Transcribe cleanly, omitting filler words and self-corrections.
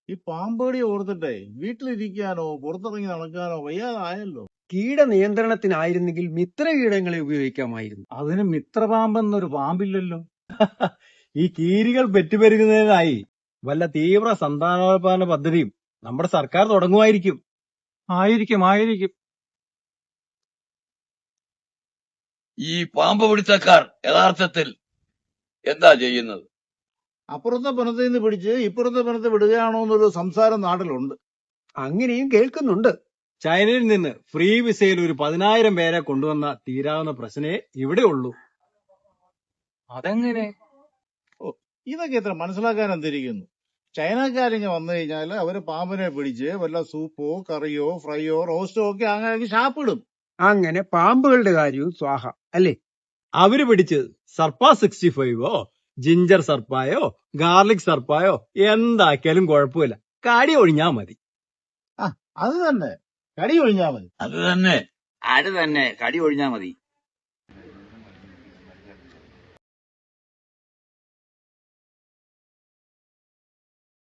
ഈ പാമ്പേടി ഓർത്തിട്ടെ വീട്ടിലിരിക്കാനോ പുറത്തിറങ്ങി നടക്കാനോ വയ്യാതായല്ലോ. കീടനിയന്ത്രണത്തിനായിരുന്നെങ്കിൽ മിത്രകീടങ്ങളെ ഉപയോഗിക്കാമായിരുന്നു. അതിന് മിത്രപാമ്പെന്നൊരു പാമ്പില്ലല്ലോ. ഈ കീരികൾ പെറ്റുപെരുകുന്നതിനായി വല്ല തീവ്ര സന്താനോൽപാദന പദ്ധതിയും നമ്മുടെ സർക്കാർ തുടങ്ങുമായിരിക്കും. ആയിരിക്കും. ഈ പാമ്പ് പിടുത്തക്കാർ യഥാർത്ഥത്തിൽ എന്താ ചെയ്യുന്നത്? അപ്പുറത്തെ പനത്തിൽ നിന്ന് പിടിച്ച് ഇപ്പുറത്തെ പനത്തെ വിടുകയാണോ എന്നൊരു സംസാരം നാട്ടിലുണ്ട്. അങ്ങനെയും കേൾക്കുന്നുണ്ട്. ചൈനയിൽ നിന്ന് ഫ്രീ വിസയിൽ ഒരു 10,000 പേരെ കൊണ്ടുവന്ന തീരാവുന്ന പ്രശ്നമേ ഇവിടെ ഉള്ളൂ. അതെങ്ങനെ? ഇതൊക്കെ എത്ര മനസ്സിലാക്കാൻ എന്തിരിക്കുന്നു. ചൈനക്കാരിങ്ങ വന്നു കഴിഞ്ഞാൽ അവര് പാമ്പിനെ പിടിച്ച് വല്ല സൂപ്പോ കറിയോ ഫ്രൈയോ റോസ്റ്റോ ഒക്കെ അങ്ങനെ ഷാപ്പിടും. അങ്ങനെ പാമ്പുകളുടെ കാര്യവും സ്വാഹ അല്ലേ? അവര് പിടിച്ച് സർപ്പ 65ഓ ജിഞ്ചർ സർപ്പായോ ഗാർലിക് സർപ്പായോ എന്താക്കിയാലും കുഴപ്പമില്ല, കടി ഒഴിഞ്ഞാ മതി. അത് തന്നെ, കടി ഒഴിഞ്ഞാ മതി. അത് തന്നെ കടി ഒഴിഞ്ഞാ മതി.